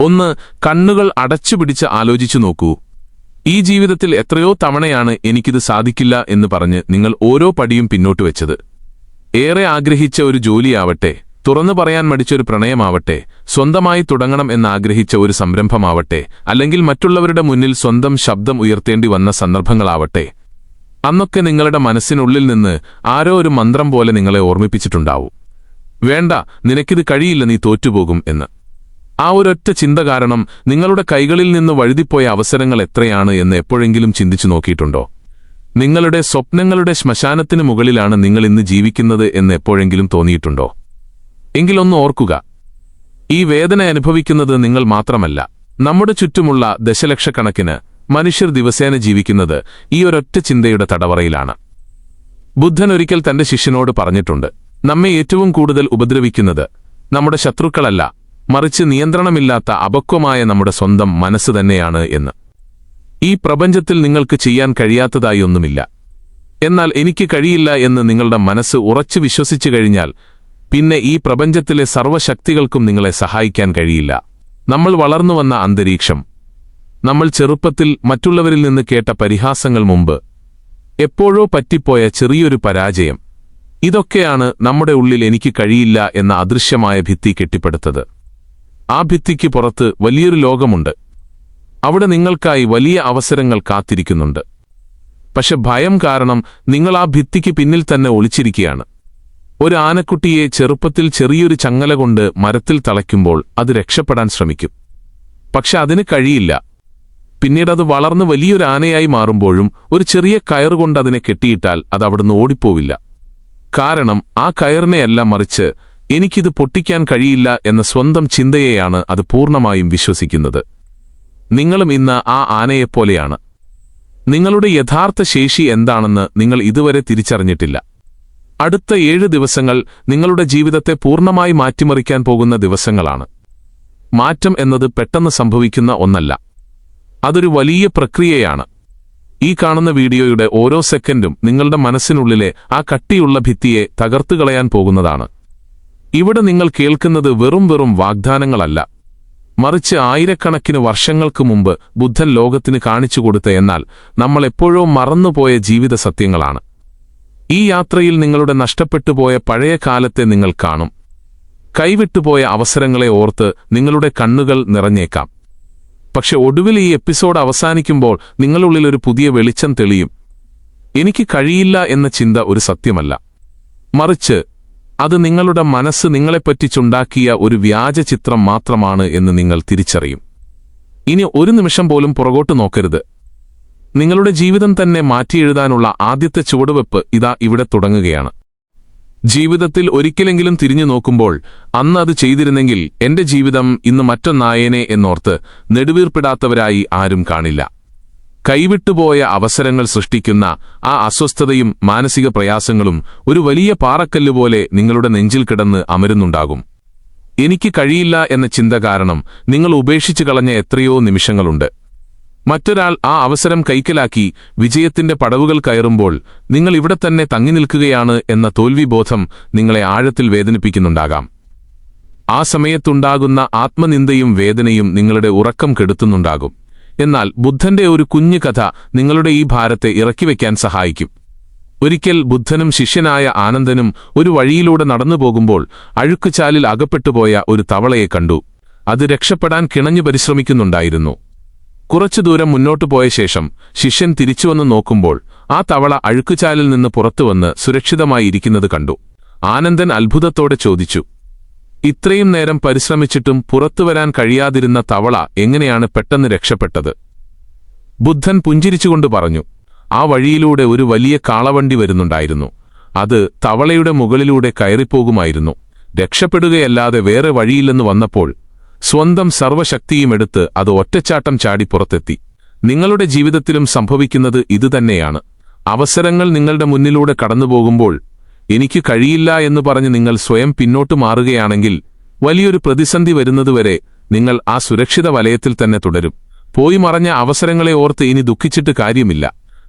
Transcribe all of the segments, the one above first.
ഒന്ന്, കണ്ണുകൾ അടച്ചുപിടിച്ച് ആലോചിച്ചു നോക്കൂ. ഈ ജീവിതത്തിൽ എത്രയോ തവണയാണ് എനിക്കിത് സാധിക്കില്ല എന്ന് പറഞ്ഞ് നിങ്ങൾ ഓരോ പടിയും പിന്നോട്ട് വെച്ചത്. ഏറെ ആഗ്രഹിച്ച ഒരു ജോലിയാവട്ടെ, തുറന്നു പറയാൻ മടിച്ചൊരു പ്രണയമാവട്ടെ, സ്വന്തമായി തുടങ്ങണം എന്നാഗ്രഹിച്ച ഒരു സംരംഭമാവട്ടെ, അല്ലെങ്കിൽ മറ്റുള്ളവരുടെ മുന്നിൽ സ്വന്തം ശബ്ദം ഉയർത്തേണ്ടി വന്ന സന്ദർഭങ്ങളാവട്ടെ, അന്നൊക്കെ നിങ്ങളുടെ മനസ്സിനുള്ളിൽ നിന്ന് ആരോ ഒരു മന്ത്രം പോലെ നിങ്ങളെ ഓർമ്മിപ്പിച്ചിട്ടുണ്ടാവും. വേണ്ട, നിനക്കിത് കഴിയില്ല, നീ തോറ്റുപോകും എന്ന്. ആ ഒരൊറ്റ ചിന്ത കാരണം നിങ്ങളുടെ കൈകളിൽ നിന്ന് വഴുതിപ്പോയ അവസരങ്ങൾ എത്രയാണ് എന്ന് എപ്പോഴെങ്കിലും ചിന്തിച്ചു നോക്കിയിട്ടുണ്ടോ? നിങ്ങളുടെ സ്വപ്നങ്ങളുടെ ശ്മശാനത്തിന് മുകളിലാണ് നിങ്ങൾ ഇന്ന് ജീവിക്കുന്നത് എന്ന് എപ്പോഴെങ്കിലും തോന്നിയിട്ടുണ്ടോ? എങ്കിലൊന്ന് ഓർക്കുക, ഈ വേദന അനുഭവിക്കുന്നത് നിങ്ങൾ മാത്രമല്ല. നമ്മുടെ ചുറ്റുമുള്ള ദശലക്ഷക്കണക്കിന് മനുഷ്യർ ദിവസേന ജീവിക്കുന്നത് ഈ ഒരൊറ്റ ചിന്തയുടെ തടവറയിലാണ്. ബുദ്ധൻ ഒരിക്കൽ തന്റെ ശിഷ്യനോട് പറഞ്ഞിട്ടുണ്ട്, നമ്മെ ഏറ്റവും കൂടുതൽ ഉപദ്രവിക്കുന്നത് നമ്മുടെ ശത്രുക്കളല്ല, മറിച്ച് നിയന്ത്രണമില്ലാത്ത അപക്വമായ നമ്മുടെ സ്വന്തം മനസ്സ് തന്നെയാണ് എന്ന്. ഈ പ്രപഞ്ചത്തിൽ നിങ്ങൾക്ക് ചെയ്യാൻ കഴിയാത്തതായി ഒന്നുമില്ല. എന്നാൽ എനിക്ക് കഴിയില്ല എന്ന് നിങ്ങളുടെ മനസ്സ് ഉറച്ചു വിശ്വസിച്ചു കഴിഞ്ഞാൽ പിന്നെ ഈ പ്രപഞ്ചത്തിലെ സർവ്വശക്തികൾക്കും നിങ്ങളെ സഹായിക്കാൻ കഴിയില്ല. നമ്മൾ വളർന്നുവന്ന അന്തരീക്ഷം, നമ്മൾ ചെറുപ്പത്തിൽ മറ്റുള്ളവരിൽ നിന്ന് കേട്ട പരിഹാസങ്ങൾ, മുമ്പ് എപ്പോഴോ പറ്റിപ്പോയ ചെറിയൊരു പരാജയം, ഇതൊക്കെയാണ് നമ്മുടെ ഉള്ളിൽ എനിക്ക് കഴിയില്ല എന്ന അദൃശ്യമായ ഭിത്തി കെട്ടിപ്പടുത്തത്. ആ ഭിത്തിക്ക് പുറത്ത് വലിയൊരു ലോകമുണ്ട്. അവിടെ നിങ്ങൾക്കായി വലിയ അവസരങ്ങൾ കാത്തിരിക്കുന്നുണ്ട്. പക്ഷെ ഭയം കാരണം നിങ്ങൾ ആ ഭിത്തിക്ക് പിന്നിൽ തന്നെ ഒളിച്ചിരിക്കുകയാണ്. ഒരു ആനക്കുട്ടിയെ ചെറുപ്പത്തിൽ ചെറിയൊരു ചങ്ങല കൊണ്ട് മരത്തിൽ തളയ്ക്കുമ്പോൾ അത് രക്ഷപ്പെടാൻ ശ്രമിക്കും. പക്ഷെ അതിന് കഴിയില്ല. പിന്നീടത് വളർന്ന് വലിയൊരു ആനയായി മാറുമ്പോഴും ഒരു ചെറിയ കയറുകൊണ്ട് അതിനെ കെട്ടിയിട്ടാൽ അത് അവിടുന്ന് ഓടിപ്പോവില്ല. കാരണം ആ കയറിനെയല്ല, മറിച്ച് എനിക്കിത് പൊട്ടിക്കാൻ കഴിയില്ല എന്ന സ്വന്തം ചിന്തയെയാണ് അത് പൂർണ്ണമായും വിശ്വസിക്കുന്നത്. നിങ്ങളും ഇന്ന് ആ ആനയെപ്പോലെയാണ്. നിങ്ങളുടെ യഥാർത്ഥ ശേഷി എന്താണെന്ന് നിങ്ങൾ ഇതുവരെ തിരിച്ചറിഞ്ഞിട്ടില്ല. അടുത്ത 7 ദിവസങ്ങൾ നിങ്ങളുടെ ജീവിതത്തെ പൂർണ്ണമായി മാറ്റിമറിക്കാൻ പോകുന്ന ദിവസങ്ങളാണ്. മാറ്റം എന്നത് പെട്ടെന്ന് സംഭവിക്കുന്ന ഒന്നല്ല, അതൊരു വലിയ പ്രക്രിയയാണ്. ഈ കാണുന്ന വീഡിയോയുടെ ഓരോ സെക്കൻഡും നിങ്ങളുടെ മനസ്സിനുള്ളിലെ ആ കട്ടിയുള്ള ഭിത്തിയെ തകർത്തുകളയാൻ പോകുന്നതാണ്. ഇവിടെ നിങ്ങൾ കേൾക്കുന്നത് വെറും വാഗ്ദാനങ്ങളല്ല, മറിച്ച് ആയിരക്കണക്കിന് വർഷങ്ങൾക്ക് മുമ്പ് ബുദ്ധൻ ലോകത്തിന് കാണിച്ചുകൊടുത്ത, എന്നാൽ നമ്മൾ എപ്പോഴോ മറന്നുപോയ ജീവിത സത്യങ്ങളാണ്. ഈ യാത്രയിൽ നിങ്ങളുടെ നഷ്ടപ്പെട്ടുപോയ പഴയ കാലത്തെ നിങ്ങൾ കാണും. കൈവിട്ടുപോയ അവസരങ്ങളെ ഓർത്ത് നിങ്ങളുടെ കണ്ണുകൾ നിറഞ്ഞേക്കാം. പക്ഷെ ഒടുവിൽ ഈ എപ്പിസോഡ് അവസാനിക്കുമ്പോൾ നിങ്ങളുള്ളിൽ ഒരു പുതിയ വെളിച്ചം തെളിയും. എനിക്ക് കഴിയില്ല എന്ന ചിന്ത ഒരു സത്യമല്ല, മറിച്ച് അത് നിങ്ങളുടെ മനസ്സ് നിങ്ങളെപ്പറ്റിച്ചുണ്ടാക്കിയ ഒരു വ്യാജ ചിത്രം മാത്രമാണ് എന്ന് നിങ്ങൾ തിരിച്ചറിയും. ഇനി ഒരു നിമിഷം പോലും പുറകോട്ട് നോക്കരുത്. നിങ്ങളുടെ ജീവിതം തന്നെ മാറ്റിയെഴുതാനുള്ള ആദ്യത്തെ ചുവടുവെപ്പ് ഇതാ ഇവിടെ തുടങ്ങുകയാണ്. ജീവിതത്തിൽ ഒരിക്കലെങ്കിലും തിരിഞ്ഞു നോക്കുമ്പോൾ അന്ന് അത് ചെയ്തിരുന്നെങ്കിൽ എന്റെ ജീവിതം ഇന്ന് മറ്റൊന്നായേനെ എന്നോർത്ത് നെടുവീർപ്പിടാത്തവരായി ആരും കാണില്ല. കൈവിട്ടുപോയ അവസരങ്ങൾ സൃഷ്ടിക്കുന്ന ആ അസ്വസ്ഥതയും മാനസിക പ്രയാസങ്ങളും ഒരു വലിയ പാറക്കല്ലുപോലെ നിങ്ങളുടെ നെഞ്ചിൽ കിടന്ന് അമരുന്നുണ്ടാകും. എനിക്ക് കഴിയില്ല എന്ന ചിന്ത കാരണം നിങ്ങൾ ഉപേക്ഷിച്ചു കളഞ്ഞ എത്രയോ നിമിഷങ്ങളുണ്ട്. മറ്റൊരാൾ ആ അവസരം കൈക്കലാക്കി വിജയത്തിന്റെ പടവുകൾ കയറുമ്പോൾ നിങ്ങൾ ഇവിടെ തന്നെ തങ്ങി നിൽക്കുകയാണ് എന്ന തോൽവിബോധം നിങ്ങളെ ആഴത്തിൽ വേദനിപ്പിക്കുന്നുണ്ടാകാം. ആ സമയത്തുണ്ടാകുന്ന ആത്മനിന്ദയും വേദനയും നിങ്ങളുടെ ഉറക്കം കെടുത്തുന്നുണ്ടാകും. എന്നാൽ ബുദ്ധന്റെ ഒരു കുഞ്ഞു കഥ നിങ്ങളുടെ ഈ ഭാരത്തെ ഇറക്കിവെക്കാൻ സഹായിക്കും. ഒരിക്കൽ ബുദ്ധനും ശിഷ്യനായ ആനന്ദനും ഒരു വഴിയിലൂടെ നടന്നുപോകുമ്പോൾ അഴുക്കുചാലിൽ അകപ്പെട്ടുപോയ ഒരു തവളയെ കണ്ടു. അത് രക്ഷപ്പെടാൻ കിണഞ്ഞു പരിശ്രമിക്കുന്നുണ്ടായിരുന്നു. കുറച്ചു ദൂരം മുന്നോട്ടു പോയ ശേഷം ശിഷ്യൻ തിരിച്ചുവന്ന് നോക്കുമ്പോൾ ആ തവള അഴുക്കുചാലിൽ നിന്ന് പുറത്തുവന്ന് സുരക്ഷിതമായി ഇരിക്കുന്നത് കണ്ടു. ആനന്ദൻ അത്ഭുതത്തോടെ ചോദിച്ചു, ഇത്രയും നേരം പരിശ്രമിച്ചിട്ടും പുറത്തുവരാൻ കഴിയാതിരുന്ന തവള എങ്ങനെയാണ് പെട്ടെന്ന് രക്ഷപ്പെട്ടത്? ബുദ്ധൻ പുഞ്ചിരിച്ചുകൊണ്ട് പറഞ്ഞു, ആ വഴിയിലൂടെ ഒരു വലിയ കാളവണ്ടി വരുന്നുണ്ടായിരുന്നു. അത് തവളയുടെ മുകളിലൂടെ കയറിപ്പോകുമായിരുന്നു. രക്ഷപ്പെടുകയല്ലാതെ വേറെ വഴിയില്ലെന്ന് വന്നപ്പോൾ സ്വന്തം സർവ്വശക്തിയുമെടുത്ത് അത് ഒറ്റച്ചാട്ടം ചാടി പുറത്തെത്തി. നിങ്ങളുടെ ജീവിതത്തിലും സംഭവിക്കുന്നത് ഇതുതന്നെയാണ്. അവസരങ്ങൾ നിങ്ങളുടെ മുന്നിലൂടെ കടന്നുപോകുമ്പോൾ എനിക്ക് കഴിയില്ല എന്ന് പറഞ്ഞ് നിങ്ങൾ സ്വയം പിന്നോട്ട് മാറുകയാണെങ്കിൽ വലിയൊരു പ്രതിസന്ധി വരുന്നതുവരെ നിങ്ങൾ ആ സുരക്ഷിത വലയത്തിൽ തന്നെ തുടരും. പോയി മറഞ്ഞ അവസരങ്ങളെ ഓർത്ത് ഇനി ദുഃഖിച്ചിട്ട് കാര്യമില്ല.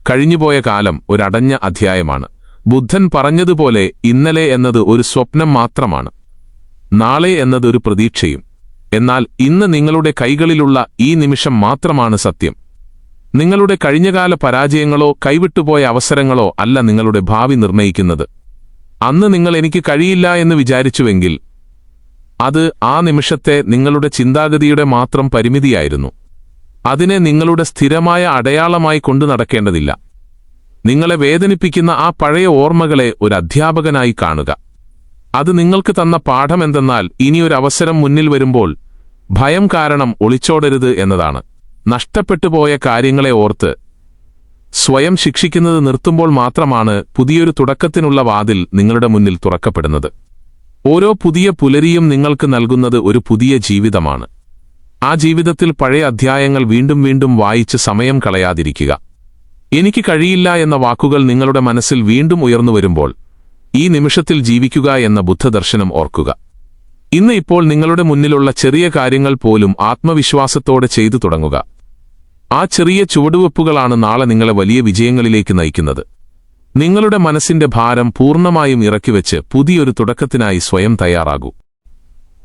കഴിഞ്ഞുപോയ കാലം ഒരടഞ്ഞ അധ്യായമാണ്. ബുദ്ധൻ പറഞ്ഞതുപോലെ ഇന്നലെ എന്നത് ഒരു സ്വപ്നം മാത്രമാണ്, നാളെ എന്നത് ഒരു പ്രതീക്ഷയും. എന്നാൽ ഇന്ന് നിങ്ങളുടെ കൈകളിലുള്ള ഈ നിമിഷം മാത്രമാണ് സത്യം. നിങ്ങളുടെ കഴിഞ്ഞകാല പരാജയങ്ങളോ കൈവിട്ടുപോയ അവസരങ്ങളോ അല്ല നിങ്ങളുടെ ഭാവി നിർണയിക്കുന്നത്. അന്ന് നിങ്ങൾ എനിക്ക് കഴിയില്ല എന്ന് വിചാരിച്ചുവെങ്കിൽ അത് ആ നിമിഷത്തെ നിങ്ങളുടെ ചിന്താഗതിയുടെ മാത്രം പരിമിതിയായിരുന്നു. അതിനെ നിങ്ങളുടെ സ്ഥിരമായ അടയാളമായി കൊണ്ടു നടക്കേണ്ടതില്ല. നിങ്ങളെ വേദനിപ്പിക്കുന്ന ആ പഴയ ഓർമ്മകളെ ഒരു അധ്യാപകനായി കാണുക. അത് നിങ്ങൾക്ക് തന്ന പാഠമെന്തെന്നാൽ ഇനിയൊരു അവസരം മുന്നിൽ വരുമ്പോൾ ഭയം കാരണം ഒളിച്ചോടരുത് എന്നതാണ്. നഷ്ടപ്പെട്ടുപോയ കാര്യങ്ങളെ ഓർത്ത് സ്വയം ശിക്ഷിക്കുന്നത് നിർത്തുമ്പോൾ മാത്രമാണ് പുതിയൊരു തുടക്കത്തിനുള്ള വാതിൽ നിങ്ങളുടെ മുന്നിൽ തുറക്കപ്പെടുന്നത്. ഓരോ പുതിയ പുലരിയും നിങ്ങൾക്ക് നൽകുന്നത് ഒരു പുതിയ ജീവിതമാണ്. ആ ജീവിതത്തിൽ പഴയ അധ്യായങ്ങൾ വീണ്ടും വീണ്ടും വായിച്ച് സമയം കളയാതിരിക്കുക. എനിക്ക് കഴിയില്ല എന്ന വാക്കുകൾ നിങ്ങളുടെ മനസ്സിൽ വീണ്ടും ഉയർന്നുവരുമ്പോൾ ഈ നിമിഷത്തിൽ ജീവിക്കുക എന്ന ബുദ്ധദർശനം ഓർക്കുക. ഇന്ന് ഇപ്പോൾ നിങ്ങളുടെ മുന്നിലുള്ള ചെറിയ കാര്യങ്ങൾ പോലും ആത്മവിശ്വാസത്തോടെ ചെയ്തു തുടങ്ങുക. ആ ചെറിയ ചുവടുവെപ്പുകളാണ് നാളെ നിങ്ങളെ വലിയ വിജയങ്ങളിലേക്ക് നയിക്കുന്നത്. നിങ്ങളുടെ മനസ്സിന്റെ ഭാരം പൂർണ്ണമായും ഇറക്കിവെച്ച് പുതിയൊരു തുടക്കത്തിനായി സ്വയം തയ്യാറാകൂ.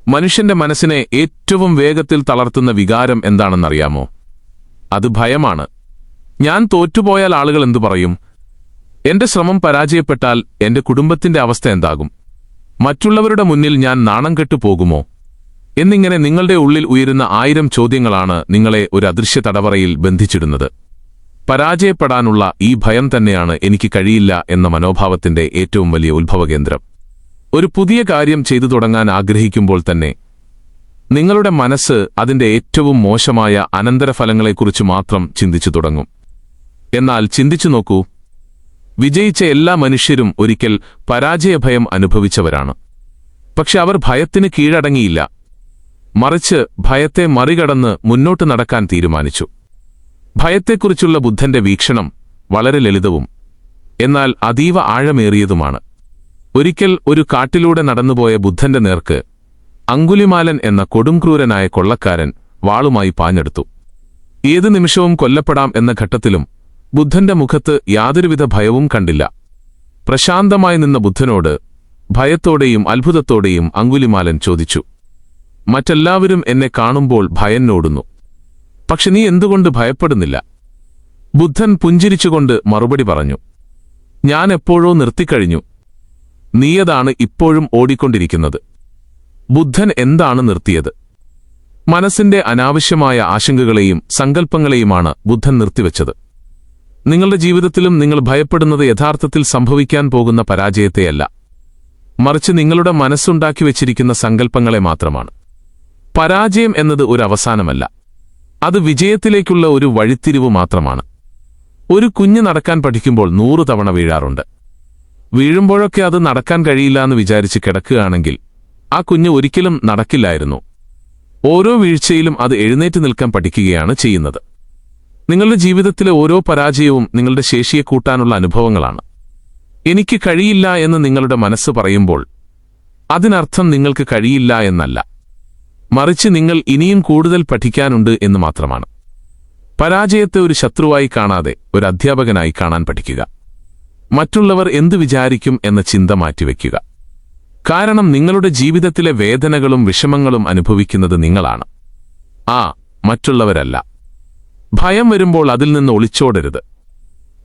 മനുഷ്യന്റെ മനസ്സിനെ ഏറ്റവും വേഗത്തിൽ തളർത്തുന്ന വികാരം എന്താണെന്നറിയാമോ? അത് ഭയമാണ്. ഞാൻ തോറ്റുപോയാൽ ആളുകൾ എന്തു പറയും? എന്റെ ശ്രമം പരാജയപ്പെട്ടാൽ എന്റെ കുടുംബത്തിന്റെ അവസ്ഥ എന്താകും? മറ്റുള്ളവരുടെ മുന്നിൽ ഞാൻ നാണം കെട്ടു പോകുമോ? എന്നിങ്ങനെ നിങ്ങളുടെ ഉള്ളിൽ ഉയരുന്ന 1000 ചോദ്യങ്ങളാണ് നിങ്ങളെ ഒരു അദൃശ്യ തടവറയിൽ ബന്ധിച്ചിടുന്നത്. പരാജയപ്പെടാനുള്ള ഈ ഭയം തന്നെയാണ് എനിക്ക് കഴിയില്ല എന്ന മനോഭാവത്തിന്റെ ഏറ്റവും വലിയ ഉത്ഭവകേന്ദ്രം. ഒരു പുതിയ കാര്യം ചെയ്തു തുടങ്ങാൻ ആഗ്രഹിക്കുമ്പോൾ തന്നെ നിങ്ങളുടെ മനസ്സ് അതിന്റെ ഏറ്റവും മോശമായ അനന്തരഫലങ്ങളെക്കുറിച്ച് മാത്രം ചിന്തിച്ചു തുടങ്ങും. എന്നാൽ ചിന്തിച്ചു നോക്കൂ, വിജയിച്ച എല്ലാ മനുഷ്യരും ഒരിക്കൽ പരാജയഭയം അനുഭവിച്ചവരാണ്. പക്ഷെ അവർ ഭയത്തിന് കീഴടങ്ങിയില്ല. മറിച്ച് ഭയത്തെ മറികടന്ന് മുന്നോട്ട് നടക്കാൻ തീരുമാനിച്ചു. ഭയത്തെക്കുറിച്ചുള്ള ബുദ്ധന്റെ വീക്ഷണം വളരെ ലളിതവും എന്നാൽ അതീവ ആഴമേറിയതുമാണ്. ഒരിക്കൽ ഒരു കാട്ടിലൂടെ നടന്നുപോയ ബുദ്ധന്റെ നേർക്ക് അങ്കുലിമാലൻ എന്ന കൊടുംക്രൂരനായ കൊള്ളക്കാരൻ വാളുമായി പാഞ്ഞെടുത്തു. ഏതു നിമിഷവും കൊല്ലപ്പെടാം എന്ന ഘട്ടത്തിലും ബുദ്ധന്റെ മുഖത്ത് യാതൊരുവിധ ഭയവും കണ്ടില്ല. പ്രശാന്തമായി നിന്ന ബുദ്ധനോട് ഭയത്തോടെയും അത്ഭുതത്തോടെയും അങ്കുലിമാലൻ ചോദിച്ചു, മറ്റെല്ലാവരും എന്നെ കാണുമ്പോൾ ഭയന്നോടുന്നു, പക്ഷെ നീ എന്തുകൊണ്ട് ഭയപ്പെടുന്നില്ല? ബുദ്ധൻ പുഞ്ചിരിച്ചുകൊണ്ട് മറുപടി പറഞ്ഞു, ഞാൻ എപ്പോഴോ നിർത്തിക്കഴിഞ്ഞു. നീയതാണ് ഇപ്പോഴും ഓടിക്കൊണ്ടിരിക്കുന്നത്. ബുദ്ധൻ എന്താണ് നിർത്തിയത്? മനസ്സിന്റെ അനാവശ്യമായ ആശങ്കകളെയും സങ്കല്പങ്ങളെയുമാണ് ബുദ്ധൻ നിർത്തിവെച്ചത്. നിങ്ങളുടെ ജീവിതത്തിലും നിങ്ങൾ ഭയപ്പെടുന്നത് യഥാർത്ഥത്തിൽ സംഭവിക്കാൻ പോകുന്ന പരാജയത്തെയല്ല, മറിച്ച് നിങ്ങളുടെ മനസ്സുണ്ടാക്കി വച്ചിരിക്കുന്ന സങ്കല്പങ്ങളെ മാത്രമാണ്. പരാജയം എന്നത് ഒരു അവസാനമല്ല, അത് വിജയത്തിലേക്കുള്ള ഒരു വഴിത്തിരിവ് മാത്രമാണ്. ഒരു കുഞ്ഞ് നടക്കാൻ പഠിക്കുമ്പോൾ 100 തവണ വീഴാറുണ്ട്. വീഴുമ്പോഴൊക്കെ അത് നടക്കാൻ കഴിയില്ല എന്ന് വിചാരിച്ച് കിടക്കുകയാണെങ്കിൽ ആ കുഞ്ഞ് ഒരിക്കലും നടക്കില്ലായിരുന്നു. ഓരോ വീഴ്ചയിലും അത് എഴുന്നേറ്റ് നിൽക്കാൻ പഠിക്കുകയാണ് ചെയ്യുന്നത്. നിങ്ങളുടെ ജീവിതത്തിലെ ഓരോ പരാജയവും നിങ്ങളുടെ ശേഷിയെ കൂട്ടാനുള്ള അനുഭവങ്ങളാണ്. എനിക്ക് കഴിയില്ല എന്ന് നിങ്ങളുടെ മനസ്സ് പറയുമ്പോൾ അതിനർത്ഥം നിങ്ങൾക്ക് കഴിയില്ല എന്നല്ല, മറിച്ച് നിങ്ങൾ ഇനിയും കൂടുതൽ പഠിക്കാനുണ്ട് എന്ന് മാത്രമാണ്. പരാജയത്തെ ഒരു ശത്രുവായി കാണാതെ ഒരു അധ്യാപകനായി കാണാൻ പഠിക്കുക. മറ്റുള്ളവർ എന്തു വിചാരിക്കും എന്ന ചിന്ത മാറ്റിവെക്കുക. കാരണം നിങ്ങളുടെ ജീവിതത്തിലെ വേദനകളും വിഷമങ്ങളും അനുഭവിക്കുന്നത് നിങ്ങളാണ്, മറ്റുള്ളവരല്ല. ഭയം വരുമ്പോൾ അതിൽ നിന്ന് ഒളിച്ചോടരുത്,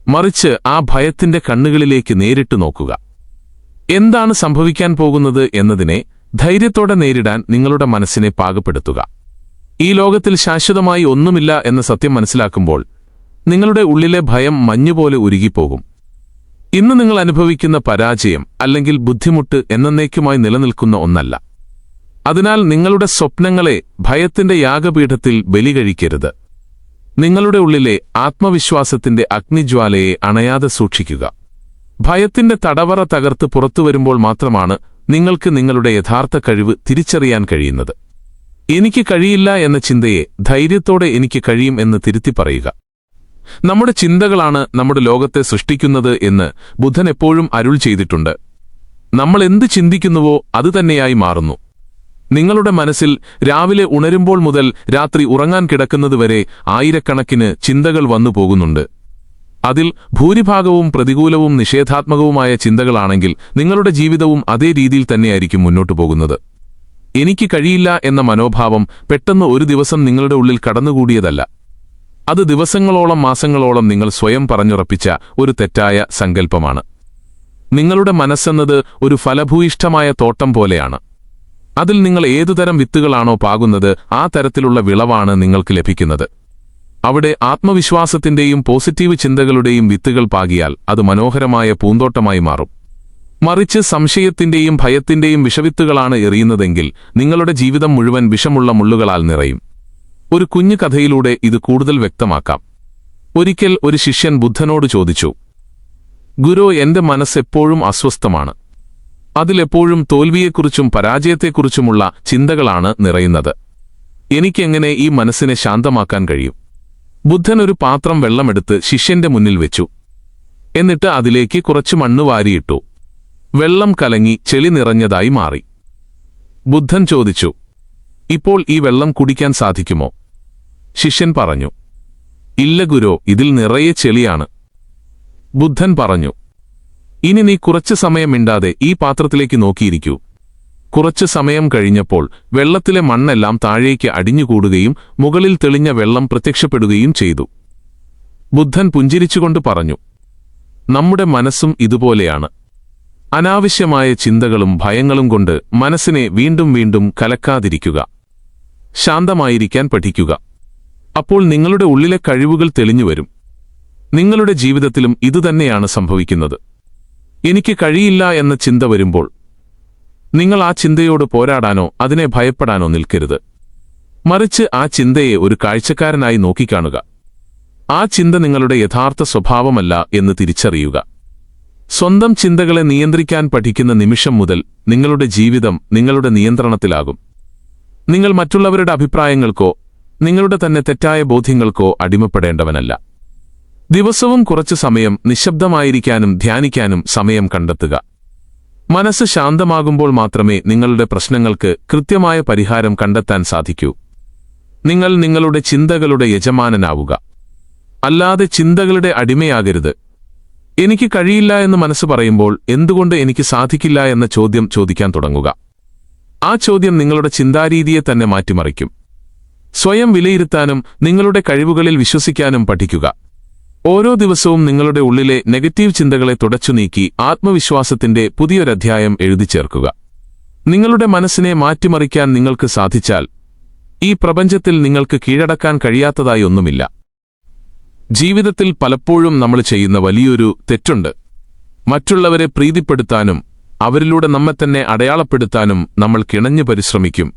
മറിച്ച് ആ ഭയത്തിന്റെ കണ്ണുകളിലേക്ക് നേരിട്ട് നോക്കുക. എന്താണ് സംഭവിക്കാൻ പോകുന്നത് എന്നതിനെ ധൈര്യത്തോടെ നേരിടാൻ നിങ്ങളുടെ മനസ്സിനെ പാകപ്പെടുത്തുക. ഈ ലോകത്തിൽ ശാശ്വതമായി ഒന്നുമില്ല എന്ന സത്യം മനസ്സിലാക്കുമ്പോൾ നിങ്ങളുടെ ഉള്ളിലെ ഭയം മഞ്ഞുപോലെ ഉരുകിപ്പോകും. ഇന്ന് നിങ്ങൾ അനുഭവിക്കുന്ന പരാജയം അല്ലെങ്കിൽ ബുദ്ധിമുട്ട് എന്നേക്കുമായി നിലനിൽക്കുന്ന ഒന്നല്ല. അതിനാൽ നിങ്ങളുടെ സ്വപ്നങ്ങളെ ഭയത്തിന്റെ യാഗപീഠത്തിൽ ബലികഴിക്കരുത്. നിങ്ങളുടെ ഉള്ളിലെ ആത്മവിശ്വാസത്തിന്റെ അഗ്നിജ്വാലയെ അണയാതെ സൂക്ഷിക്കുക. ഭയത്തിന്റെ തടവറ തകർത്ത് പുറത്തുവരുമ്പോൾ മാത്രമാണ് നിങ്ങൾക്ക് നിങ്ങളുടെ യഥാർത്ഥ കഴിവ് തിരിച്ചറിയാൻ കഴിയുന്നത്. എനിക്ക് കഴിയില്ല എന്ന ചിന്തയെ ധൈര്യത്തോടെ എനിക്ക് കഴിയും എന്ന് തിരുത്തി പറയുക. നമ്മുടെ ചിന്തകളാണ് നമ്മുടെ ലോകത്തെ സൃഷ്ടിക്കുന്നത് എന്ന് ബുദ്ധൻ എപ്പോഴും അരുൾ ചെയ്തിട്ടുണ്ട്. നമ്മൾ എന്ത് ചിന്തിക്കുന്നുവോ അതുതന്നെയായി മാറുന്നു. നിങ്ങളുടെ മനസ്സിൽ രാവിലെ ഉണരുമ്പോൾ മുതൽ രാത്രി ഉറങ്ങാൻ കിടക്കുന്നതുവരെ ആയിരക്കണക്കിന് ചിന്തകൾ വന്നു പോകുന്നുണ്ട്. അതിൽ ഭൂരിഭാഗവും പ്രതികൂലവും നിഷേധാത്മകവുമായ ചിന്തകളാണെങ്കിൽ നിങ്ങളുടെ ജീവിതവും അതേ രീതിയിൽ തന്നെയായിരിക്കും മുന്നോട്ടു പോകുന്നത്. എനിക്ക് കഴിയില്ല എന്ന മനോഭാവം പെട്ടെന്ന് ഒരു ദിവസം നിങ്ങളുടെ ഉള്ളിൽ കടന്നുകൂടിയതല്ല. അത് ദിവസങ്ങളോളം മാസങ്ങളോളം നിങ്ങൾ സ്വയം പറഞ്ഞുറപ്പിച്ച ഒരു തെറ്റായ സങ്കല്പമാണ്. നിങ്ങളുടെ മനസ്സെന്നത് ഒരു ഫലഭൂയിഷ്ഠമായ തോട്ടം പോലെയാണ്. അതിൽ നിങ്ങൾ ഏതുതരം വിത്തുകളാണോ പാകുന്നത് ആ തരത്തിലുള്ള വിളവാണ് നിങ്ങൾക്ക് ലഭിക്കുന്നത്. അവിടെ ആത്മവിശ്വാസത്തിന്റെയും പോസിറ്റീവ് ചിന്തകളുടെയും വിത്തുകൾ പാകിയാൽ അത് മനോഹരമായ പൂന്തോട്ടമായി മാറും. മറിച്ച് സംശയത്തിന്റെയും ഭയത്തിന്റെയും വിഷവിത്തുകളാണ് എറിയുന്നതെങ്കിൽ നിങ്ങളുടെ ജീവിതം മുഴുവൻ വിഷമുള്ള മുള്ളുകളാൽ നിറയും. ഒരു കുഞ്ഞു കഥയിലൂടെ ഇത് കൂടുതൽ വ്യക്തമാക്കാം. ഒരിക്കൽ ഒരു ശിഷ്യൻ ബുദ്ധനോട് ചോദിച്ചു, ഗുരു, എന്റെ മനസ്സെപ്പോഴും അസ്വസ്ഥമാണ്. അതിലെപ്പോഴും തോൽവിയെക്കുറിച്ചും പരാജയത്തെക്കുറിച്ചുമുള്ള ചിന്തകളാണ് നിറയുന്നത്. എനിക്കെങ്ങനെ ഈ മനസ്സിനെ ശാന്തമാക്കാൻ കഴിയും? ബുദ്ധൻ ഒരു പാത്രം വെള്ളമെടുത്ത് ശിഷ്യന്റെ മുന്നിൽ വെച്ചു. എന്നിട്ട് അതിലേക്ക് കുറച്ച് മണ്ണ് വാരിയിട്ടു. വെള്ളം കലങ്ങി ചെളി നിറഞ്ഞതായി മാറി. ബുദ്ധൻ ചോദിച്ചു, ഇപ്പോൾ ഈ വെള്ളം കുടിക്കാൻ സാധിക്കുമോ? ശിഷ്യൻ പറഞ്ഞു, ഇല്ല ഗുരോ, ഇതിൽ നിറയെ ചെളിയാണ്. ബുദ്ധൻ പറഞ്ഞു, ഇനി നീ കുറച്ചു സമയം മിണ്ടാതെ ഈ പാത്രത്തിലേക്ക് നോക്കിയിരിക്കൂ. കുറച്ചു സമയം കഴിഞ്ഞപ്പോൾ വെള്ളത്തിലെ മണ്ണെല്ലാം താഴേക്ക് അടിഞ്ഞുകൂടുകയും മുകളിൽ തെളിഞ്ഞ വെള്ളം പ്രത്യക്ഷപ്പെടുകയും ചെയ്തു. ബുദ്ധൻ പുഞ്ചിരിച്ചുകൊണ്ട് പറഞ്ഞു, നമ്മുടെ മനസ്സും ഇതുപോലെയാണ്. അനാവശ്യമായ ചിന്തകളും ഭയങ്ങളും കൊണ്ട് മനസ്സിനെ വീണ്ടും വീണ്ടും കലക്കാതിരിക്കുക. ശാന്തമായിരിക്കാൻ പഠിക്കുക. അപ്പോൾ നിങ്ങളുടെ ഉള്ളിലെ കഴിവുകൾ തെളിഞ്ഞുവരും. നിങ്ങളുടെ ജീവിതത്തിലും ഇതുതന്നെയാണ് സംഭവിക്കുന്നത്. എനിക്ക് കഴിയില്ല എന്ന ചിന്ത വരുമ്പോൾ നിങ്ങൾ ആ ചിന്തയോട് പോരാടാനോ അതിനെ ഭയപ്പെടാനോ നിൽക്കരുത്. മറിച്ച് ആ ചിന്തയെ ഒരു കാഴ്ചക്കാരനായി നോക്കിക്കാണുക. ആ ചിന്ത നിങ്ങളുടെ യഥാർത്ഥ സ്വഭാവമല്ല എന്ന് തിരിച്ചറിയുക. സ്വന്തം ചിന്തകളെ നിയന്ത്രിക്കാൻ പഠിക്കുന്ന നിമിഷം മുതൽ നിങ്ങളുടെ ജീവിതം നിങ്ങളുടെ നിയന്ത്രണത്തിലാകും. നിങ്ങൾ മറ്റുള്ളവരുടെ അഭിപ്രായങ്ങൾക്കോ നിങ്ങളുടെ തന്നെ തെറ്റായ ബോധ്യങ്ങൾക്കോ അടിമപ്പെടേണ്ടവനല്ല. ദിവസവും കുറച്ചു സമയം നിശബ്ദമായിരിക്കാനും ധ്യാനിക്കാനും സമയം കണ്ടെത്തുക. മനസ്സ് ശാന്തമാകുമ്പോൾ മാത്രമേ നിങ്ങളുടെ പ്രശ്നങ്ങൾക്ക് കൃത്യമായ പരിഹാരം കണ്ടെത്താൻ സാധിക്കൂ. നിങ്ങൾ നിങ്ങളുടെ ചിന്തകളുടെ യജമാനനാവുക, അല്ലാതെ ചിന്തകളുടെ അടിമയാകരുത്. എനിക്ക് കഴിയില്ല എന്ന് മനസ്സ് പറയുമ്പോൾ എന്തുകൊണ്ട് എനിക്ക് സാധിക്കില്ല എന്ന ചോദ്യം ചോദിക്കാൻ തുടങ്ങുക. ആ ചോദ്യം നിങ്ങളുടെ ചിന്താരീതിയെ തന്നെ മാറ്റിമറിക്കും. സ്വയം വിലയിരുത്താനും നിങ്ങളുടെ കഴിവുകളിൽ വിശ്വസിക്കാനും പഠിക്കുക. ഓരോ ദിവസവും നിങ്ങളുടെ ഉള്ളിലെ നെഗറ്റീവ് ചിന്തകളെ തുടച്ചു നീക്കി ആത്മവിശ്വാസത്തിന്റെ പുതിയൊരധ്യായം എഴുതിച്ചേർക്കുക. നിങ്ങളുടെ മനസ്സിനെ മാറ്റിമറിക്കാൻ നിങ്ങൾക്ക് സാധിച്ചാൽ ഈ പ്രപഞ്ചത്തിൽ നിങ്ങൾക്ക് കീഴടക്കാൻ കഴിയാത്തതായി ഒന്നുമില്ല. ജീവിതത്തിൽ പലപ്പോഴും നമ്മൾ ചെയ്യുന്ന വലിയൊരു തെറ്റുണ്ട്. മറ്റുള്ളവരെ പ്രീതിപ്പെടുത്താനും അവരിലൂടെ നമ്മെത്തന്നെ അടയാളപ്പെടുത്താനും നമ്മൾ കിണഞ്ഞു പരിശ്രമിക്കും.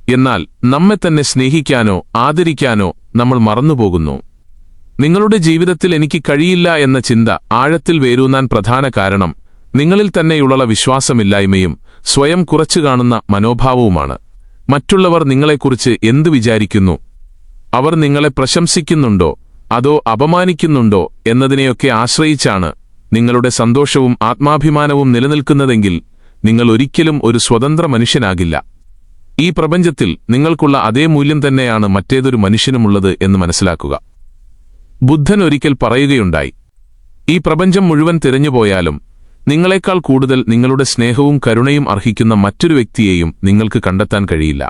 എന്നാൽ നമ്മെത്തന്നെ സ്നേഹിക്കാനോ ആദരിക്കാനോ നമ്മൾ മറന്നുപോകുന്നു. നിങ്ങളുടെ ജീവിതത്തിൽ എനിക്ക് കഴിയില്ല എന്ന ചിന്ത ആഴത്തിൽ വേരൂന്നാൻ പ്രധാന കാരണം നിങ്ങളിൽ തന്നെയുള്ള വിശ്വാസമില്ലായ്മയും സ്വയം കുറച്ചു കാണുന്ന മനോഭാവവുമാണ്. മറ്റുള്ളവർ നിങ്ങളെക്കുറിച്ച് എന്തു വിചാരിക്കുന്നു, അവർ നിങ്ങളെ പ്രശംസിക്കുന്നുണ്ടോ അതോ അപമാനിക്കുന്നുണ്ടോ എന്നതിനെയൊക്കെ ആശ്രയിച്ചാണ് നിങ്ങളുടെ സന്തോഷവും ആത്മാഭിമാനവും നിലനിൽക്കുന്നതെങ്കിൽ നിങ്ങൾ ഒരിക്കലും ഒരു സ്വതന്ത്ര മനുഷ്യനാകില്ല. ഈ പ്രപഞ്ചത്തിൽ നിങ്ങൾക്കുള്ള അതേ മൂല്യം തന്നെയാണ് മറ്റേതൊരു മനുഷ്യനുമുള്ളത് എന്ന് മനസ്സിലാക്കുക. ബുദ്ധൻ ഒരിക്കൽ പറയുകയുണ്ടായി, ഈ പ്രപഞ്ചം മുഴുവൻ തിരഞ്ഞുപോയാലും നിങ്ങളെക്കാൾ കൂടുതൽ നിങ്ങളുടെ സ്നേഹവും കരുണയും അർഹിക്കുന്ന മറ്റൊരു വ്യക്തിയെയും നിങ്ങൾക്ക് കണ്ടെത്താൻ കഴിയില്ല.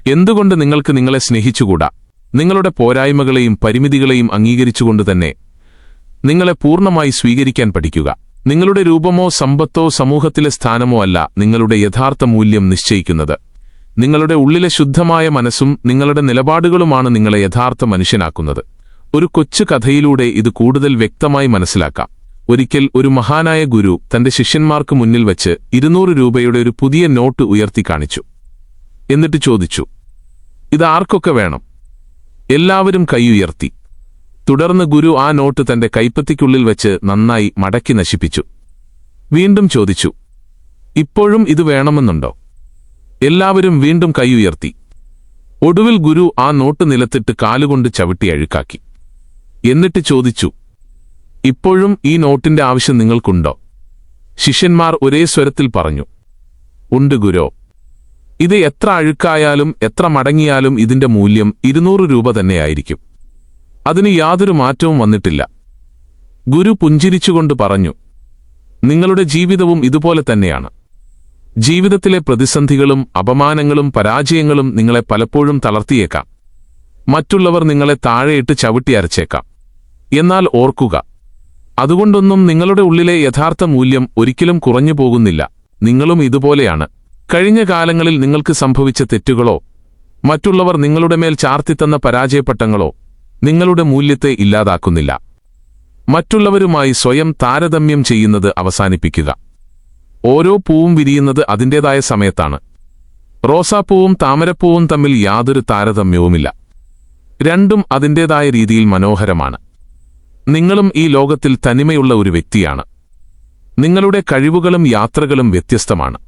എന്തുകൊണ്ട് നിങ്ങൾക്ക് നിങ്ങളെ സ്നേഹിച്ചുകൂടാ? നിങ്ങളുടെ പോരായ്മകളെയും പരിമിതികളെയും അംഗീകരിച്ചുകൊണ്ടുതന്നെ നിങ്ങളെ പൂർണ്ണമായി സ്വീകരിക്കാൻ പഠിക്കുക. നിങ്ങളുടെ രൂപമോ സമ്പത്തോ സമൂഹത്തിലെ സ്ഥാനമോ അല്ല നിങ്ങളുടെ യഥാർത്ഥ മൂല്യം നിശ്ചയിക്കുന്നത്. നിങ്ങളുടെ ഉള്ളിലെ ശുദ്ധമായ മനസ്സും നിങ്ങളുടെ നിലപാടുകളുമാണ് നിങ്ങളെ യഥാർത്ഥ മനുഷ്യനാക്കുന്നത്. ഒരു കൊച്ചു കഥയിലൂടെ ഇത് കൂടുതൽ വ്യക്തമായി മനസ്സിലാക്കാം. ഒരിക്കൽ ഒരു മഹാനായ ഗുരു തന്റെ ശിഷ്യന്മാർക്ക് മുന്നിൽ വച്ച് 200 രൂപയുടെ ഒരു പുതിയ നോട്ട് ഉയർത്തി കാണിച്ചു. എന്നിട്ട് ചോദിച്ചു, ഇത് ആർക്കൊക്കെ വേണം? എല്ലാവരും കൈയുയർത്തി. തുടർന്ന് ഗുരു ആ നോട്ട് തന്റെ കൈപ്പത്തിക്കുള്ളിൽ വെച്ച് നന്നായി മടക്കി നശിപ്പിച്ചു. വീണ്ടും ചോദിച്ചു, ഇപ്പോഴും ഇത് വേണമെന്നുണ്ടോ? എല്ലാവരും വീണ്ടും കൈയുയർത്തി. ഒടുവിൽ ഗുരു ആ നോട്ട് നിലത്തിട്ട് കാലുകൊണ്ട് ചവിട്ടി അഴുക്കാക്കി. എന്നിട്ട് ചോദിച്ചു, ഇപ്പോഴും ഈ നോട്ടിന്റെ ആവശ്യം നിങ്ങൾക്കുണ്ടോ? ശിഷ്യന്മാർ ഒരേ സ്വരത്തിൽ പറഞ്ഞു, ഉണ്ട് ഗുരോ. ഇത് എത്ര അഴുക്കായാലും എത്ര മടങ്ങിയാലും ഇതിന്റെ മൂല്യം 200 രൂപ തന്നെയായിരിക്കും. അതിന് യാതൊരു മാറ്റവും വന്നിട്ടില്ല. ഗുരു പുഞ്ചിരിച്ചുകൊണ്ട് പറഞ്ഞു, നിങ്ങളുടെ ജീവിതവും ഇതുപോലെ തന്നെയാണ്. ജീവിതത്തിലെ പ്രതിസന്ധികളും അപമാനങ്ങളും പരാജയങ്ങളും നിങ്ങളെ പലപ്പോഴും തളർത്തിയേക്കാം. മറ്റുള്ളവർ നിങ്ങളെ താഴെയിട്ട് ചവിട്ടിയരച്ചേക്കാം. എന്നാൽ ഓർക്കുക, അതുകൊണ്ടൊന്നും നിങ്ങളുടെ ഉള്ളിലെ യഥാർത്ഥ മൂല്യം ഒരിക്കലും കുറഞ്ഞു പോകുന്നില്ല. നിങ്ങളും ഇതുപോലെയാണ്. കഴിഞ്ഞ കാലങ്ങളിൽ നിങ്ങൾക്ക് സംഭവിച്ച തെറ്റുകളോ മറ്റുള്ളവർ നിങ്ങളുടെ മേൽ ചാർത്തിത്തന്ന പരാജയപ്പെട്ടങ്ങളോ നിങ്ങളുടെ മൂല്യത്തെ ഇല്ലാതാക്കുന്നില്ല. മറ്റുള്ളവരുമായി സ്വയം താരതമ്യം ചെയ്യുന്നത് അവസാനിപ്പിക്കുക. ഓരോ പൂവും വിരിയുന്നത് അതിൻ്റേതായ സമയത്താണ്. റോസാപ്പൂവും താമരപ്പൂവും തമ്മിൽ യാതൊരു താരതമ്യവുമില്ല. രണ്ടും അതിൻ്റേതായ രീതിയിൽ മനോഹരമാണ്. നിങ്ങളും ഈ ലോകത്തിൽ തനിമയുള്ള ഒരു വ്യക്തിയാണ്. നിങ്ങളുടെ കഴിവുകളും യാത്രകളും വ്യത്യസ്തമാണ്.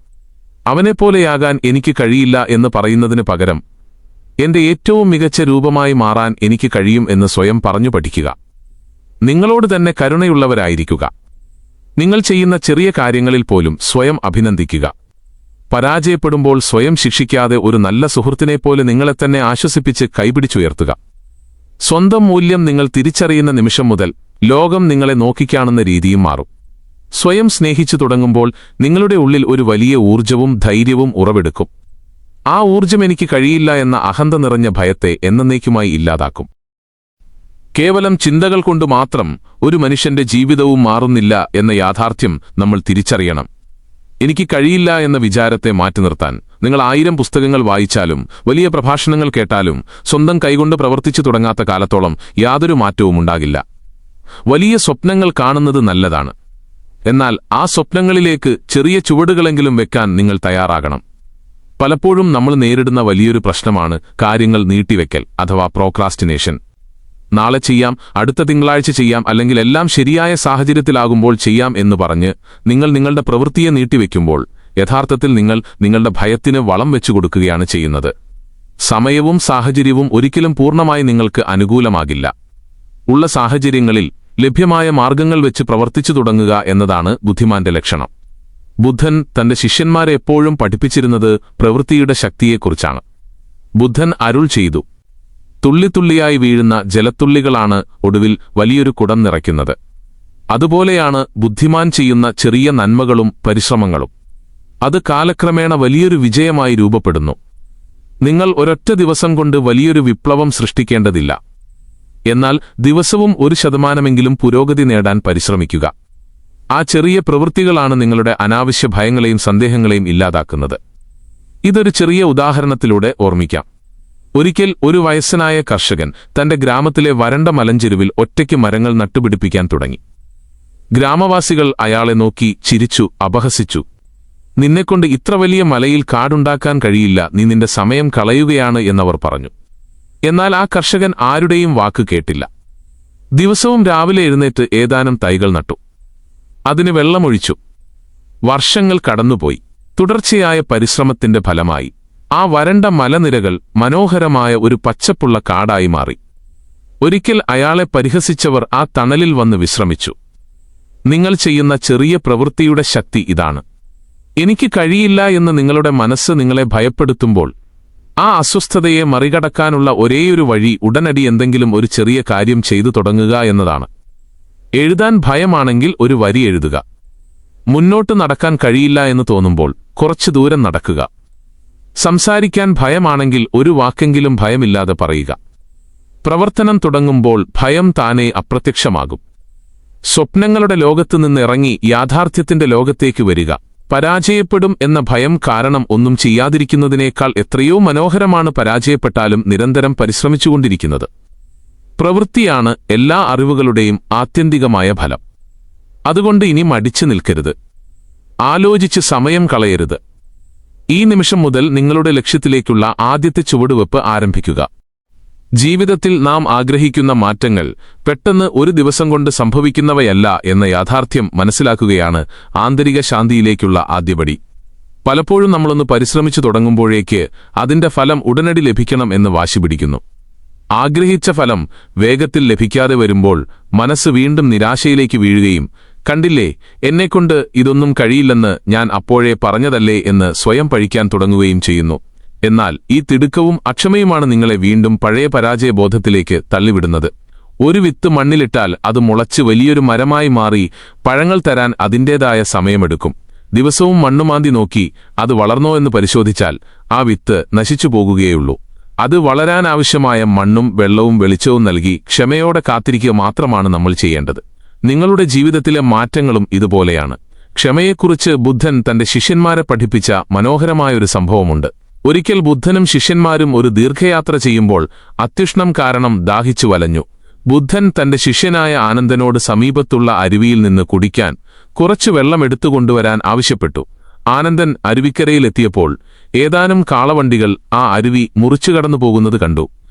അവനെപ്പോലെയാകാൻ എനിക്ക് കഴിയില്ല എന്ന് പറയുന്നതിന് പകരം എന്റെ ഏറ്റവും മികച്ച രൂപമായി മാറാൻ എനിക്ക് കഴിയും എന്ന് സ്വയം പറഞ്ഞു പഠിക്കുക. നിങ്ങളോട് തന്നെ കരുണയുള്ളവരായിരിക്കുക. നിങ്ങൾ ചെയ്യുന്ന ചെറിയ കാര്യങ്ങളിൽ പോലും സ്വയം അഭിനന്ദിക്കുക. പരാജയപ്പെടുമ്പോൾ സ്വയം ശിക്ഷിക്കാതെ ഒരു നല്ല സുഹൃത്തിനെപ്പോലെ നിങ്ങളെ തന്നെ ആശ്വസിപ്പിച്ച് കൈപിടിച്ചുയർത്തുക. സ്വന്തം മൂല്യം നിങ്ങൾ തിരിച്ചറിയുന്ന നിമിഷം മുതൽ ലോകം നിങ്ങളെ നോക്കിക്കാണുന്ന രീതിയും മാറും. സ്വയം സ്നേഹിച്ചു തുടങ്ങുമ്പോൾ നിങ്ങളുടെ ഉള്ളിൽ ഒരു വലിയ ഊർജ്ജവും ധൈര്യവും ഉറവെടുക്കും. ആ ഊർജ്ജം എനിക്ക് കഴിയില്ല എന്ന അഹന്ത നിറഞ്ഞ ഭയത്തെ എന്നേക്കുമായി ഇല്ലാതാക്കും. കേവലം ചിന്തകൾ കൊണ്ട് മാത്രം ഒരു മനുഷ്യന്റെ ജീവിതവും മാറുന്നില്ല എന്ന യാഥാർത്ഥ്യം നമ്മൾ തിരിച്ചറിയണം. എനിക്ക് കഴിയില്ല എന്ന വിചാരത്തെ മാറ്റി നിർത്താൻ നിങ്ങൾ 1000 പുസ്തകങ്ങൾ വായിച്ചാലും വലിയ പ്രഭാഷണങ്ങൾ കേട്ടാലും സ്വന്തം കൈകൊണ്ട് പ്രവർത്തിച്ചു തുടങ്ങാത്ത കാലത്തോളം യാതൊരു മാറ്റവും ഉണ്ടാകില്ല. വലിയ സ്വപ്നങ്ങൾ കാണുന്നത് നല്ലതാണ്. എന്നാൽ ആ സ്വപ്നങ്ങളിലേക്ക് ചെറിയ ചുവടുകളെങ്കിലും വെക്കാൻ നിങ്ങൾ തയ്യാറാകണം. പലപ്പോഴും നമ്മൾ നേരിടുന്ന വലിയൊരു പ്രശ്നമാണ് കാര്യങ്ങൾ നീട്ടിവെക്കൽ അഥവാ പ്രോക്രാസ്റ്റിനേഷൻ. നാളെ ചെയ്യാം, അടുത്ത തിങ്കളാഴ്ച ചെയ്യാം, അല്ലെങ്കിൽ എല്ലാം ശരിയായ സാഹചര്യത്തിലാകുമ്പോൾ ചെയ്യാം എന്ന് പറഞ്ഞ് നിങ്ങൾ നിങ്ങളുടെ പ്രവൃത്തിയെ നീട്ടിവെക്കുമ്പോൾ യഥാർത്ഥത്തിൽ നിങ്ങൾ നിങ്ങളുടെ ഭയത്തിന് വളം വെച്ചുകൊടുക്കുകയാണ് ചെയ്യുന്നത്. സമയവും സാഹചര്യവും ഒരിക്കലും പൂർണ്ണമായി നിങ്ങൾക്ക് അനുകൂലമാകില്ല. ഉള്ള സാഹചര്യങ്ങളിൽ ലഭ്യമായ മാർഗങ്ങൾ വെച്ച് പ്രവർത്തിച്ചു തുടങ്ങുക എന്നതാണ് ബുദ്ധിമാന്റെ ലക്ഷണം. ബുദ്ധൻ തന്റെ ശിഷ്യന്മാരെ എപ്പോഴും പഠിപ്പിച്ചിരുന്നത് പ്രവൃത്തിയുടെ ശക്തിയെക്കുറിച്ചാണ്. ബുദ്ധൻ അരുൾ ചെയ്തു, തുള്ളിത്തുള്ളിയായി വീഴുന്ന ജലത്തുള്ളികളാണ് ഒടുവിൽ വലിയൊരു കുടം നിറയ്ക്കുന്നത്. അതുപോലെയാണ് ബുദ്ധിമാൻ ചെയ്യുന്ന ചെറിയ നന്മകളും പരിശ്രമങ്ങളും. അത് കാലക്രമേണ വലിയൊരു വിജയമായി രൂപപ്പെടുന്നു. നിങ്ങൾ ഒരൊറ്റ ദിവസം കൊണ്ട് വലിയൊരു വിപ്ലവം സൃഷ്ടിക്കേണ്ടതില്ല. എന്നാൽ ദിവസവും 1% പുരോഗതി നേടാൻ പരിശ്രമിക്കുക. ആ ചെറിയ പ്രവൃത്തികളാണ് നിങ്ങളുടെ അനാവശ്യ ഭയങ്ങളെയും സന്ദേഹങ്ങളെയും ഇല്ലാതാക്കുന്നത്. ഇതൊരു ചെറിയ ഉദാഹരണത്തിലൂടെ ഓർമ്മിക്കാം. ഒരിക്കൽ ഒരു വയസ്സനായ കർഷകൻ തന്റെ ഗ്രാമത്തിലെ വരണ്ട മലഞ്ചെരുവിൽ ഒറ്റയ്ക്ക് മരങ്ങൾ നട്ടുപിടിപ്പിക്കാൻ തുടങ്ങി. ഗ്രാമവാസികൾ അയാളെ നോക്കി ചിരിച്ചു, അപഹസിച്ചു. നിന്നെക്കൊണ്ട് ഇത്ര വലിയ മലയിൽ കാടുണ്ടാക്കാൻ കഴിയില്ല, നീ നിന്റെ സമയം കളയുകയാണ് എന്നവർ പറഞ്ഞു. എന്നാൽ ആ കർഷകൻ ആരുടെയും വാക്ക് കേട്ടില്ല. ദിവസവും രാവിലെ എഴുന്നേറ്റ് ഏതാനും തൈകൾ നട്ടു. അതിന് വെള്ളമൊഴിച്ചു. വർഷങ്ങൾ കടന്നുപോയി. തുടർച്ചയായ പരിശ്രമത്തിന്റെ ഫലമായി ആ വരണ്ട മലനിരകൾ മനോഹരമായ ഒരു പച്ചപ്പുള്ള കാടായി മാറി. ഒരിക്കൽ അയാളെ പരിഹസിച്ചവർ ആ തണലിൽ വന്ന് വിശ്രമിച്ചു. നിങ്ങൾ ചെയ്യുന്ന ചെറിയ പ്രവൃത്തിയുടെ ശക്തി ഇതാണ്. എനിക്ക് കഴിയില്ല എന്ന് നിങ്ങളുടെ മനസ്സ് നിങ്ങളെ ഭയപ്പെടുത്തുമ്പോൾ ആ അസ്വസ്ഥതയെ മറികടക്കാനുള്ള ഒരേയൊരു വഴി ഉടനടി എന്തെങ്കിലും ഒരു ചെറിയ കാര്യം ചെയ്തു തുടങ്ങുക എന്നതാണ്. എഴുതാൻ ഭയമാണെങ്കിൽ ഒരു വരി എഴുതുക. മുന്നോട്ട് നടക്കാൻ കഴിയില്ല എന്ന് തോന്നുമ്പോൾ കുറച്ചു ദൂരം നടക്കുക. സംസാരിക്കാൻ ഭയമാണെങ്കിൽ ഒരു വാക്കെങ്കിലും ഭയമില്ലാതെ പറയുക. പ്രവർത്തനം തുടങ്ങുമ്പോൾ ഭയം താനേ അപ്രത്യക്ഷമാകും. സ്വപ്നങ്ങളുടെ ലോകത്തുനിന്ന് ഇറങ്ങി യാഥാർത്ഥ്യത്തിന്റെ ലോകത്തേക്ക് വരിക. പരാജയപ്പെടും എന്ന ഭയം കാരണം ഒന്നും ചെയ്യാതിരിക്കുന്നതിനേക്കാൾ എത്രയോ മനോഹരമാണ് പരാജയപ്പെട്ടാലും നിരന്തരം പരിശ്രമിച്ചുകൊണ്ടിരിക്കുന്നത്. പ്രവൃത്തിയാണ് എല്ലാ അറിവുകളുടെയും ആത്യന്തികമായ ഫലം. അതുകൊണ്ട് ഇനി മടിച്ചു നിൽക്കരുത്. ആലോചിച്ച് സമയം കളയരുത്. ഈ നിമിഷം മുതൽ നിങ്ങളുടെ ലക്ഷ്യത്തിലേക്കുള്ള ആദ്യത്തെ ചുവടുവെപ്പ് ആരംഭിക്കുക. ജീവിതത്തിൽ നാം ആഗ്രഹിക്കുന്ന മാറ്റങ്ങൾ പെട്ടെന്ന് ഒരു ദിവസം കൊണ്ട് സംഭവിക്കുന്നവയല്ല എന്ന യാഥാർത്ഥ്യം മനസ്സിലാക്കുകയാണ് ആന്തരിക ശാന്തിയിലേക്കുള്ള ആദ്യപടി. പലപ്പോഴും നമ്മളൊന്ന് പരിശ്രമിച്ചു തുടങ്ങുമ്പോഴേക്ക് അതിന്റെ ഫലം ഉടനടി ലഭിക്കണം എന്ന് വാശി പിടിക്കുന്നു. ആഗ്രഹിച്ച ഫലം വേഗത്തിൽ ലഭിക്കാതെ വരുമ്പോൾ മനസ്സ് വീണ്ടും നിരാശയിലേക്ക് വീഴുകയും കണ്ടില്ലേ, എന്നെക്കൊണ്ട് ഇതൊന്നും കഴിയില്ലെന്ന് ഞാൻ അപ്പോഴേ പറഞ്ഞതല്ലേ എന്ന് സ്വയം പഴിക്കാൻ തുടങ്ങുകയും ചെയ്യുന്നു. എന്നാൽ ഈ തിടുക്കവും അക്ഷമയുമാണ് നിങ്ങളെ വീണ്ടും പഴയ പരാജയബോധത്തിലേക്ക് തള്ളിവിടുന്നത്. ഒരു വിത്ത് മണ്ണിലിട്ടാൽ അത് മുളച്ച് വലിയൊരു മരമായി മാറി പഴങ്ങൾ തരാൻ അതിൻ്റേതായ സമയമെടുക്കും. ദിവസവും മണ്ണുമാന്തി നോക്കി അത് വളർന്നോ എന്ന് പരിശോധിച്ചാൽ ആ വിത്ത് നശിച്ചു പോകുകയുള്ളൂ. അത് വളരാനാവശ്യമായ മണ്ണും വെള്ളവും വെളിച്ചവും നൽകി ക്ഷമയോടെ കാത്തിരിക്കുക മാത്രമാണ് നമ്മൾ ചെയ്യേണ്ടത്. നിങ്ങളുടെ ജീവിതത്തിലെ മാറ്റങ്ങളും ഇതുപോലെയാണ്. ക്ഷമയെക്കുറിച്ച് ബുദ്ധൻ തന്റെ ശിഷ്യന്മാരെ പഠിപ്പിച്ച മനോഹരമായൊരു സംഭവമുണ്ട്. ഒരിക്കൽ ബുദ്ധനും ശിഷ്യന്മാരും ഒരു ദീർഘയാത്ര ചെയ്യുമ്പോൾ അത്യുഷ്ണം കാരണം ദാഹിച്ചു വലഞ്ഞു. ബുദ്ധൻ തന്റെ ശിഷ്യനായ ആനന്ദനോട് സമീപത്തുള്ള അരുവിയിൽ നിന്ന് കുടിക്കാൻ കുറച്ചു വെള്ളം എടുത്തുകൊണ്ടുവരാൻ ആവശ്യപ്പെട്ടു. ആനന്ദൻ അരുവിക്കരയിലെത്തിയപ്പോൾ ഏതാനും കാളവണ്ടികൾ ആ അരുവി മുറിച്ചു കടന്നു പോകുന്നത് കണ്ടു.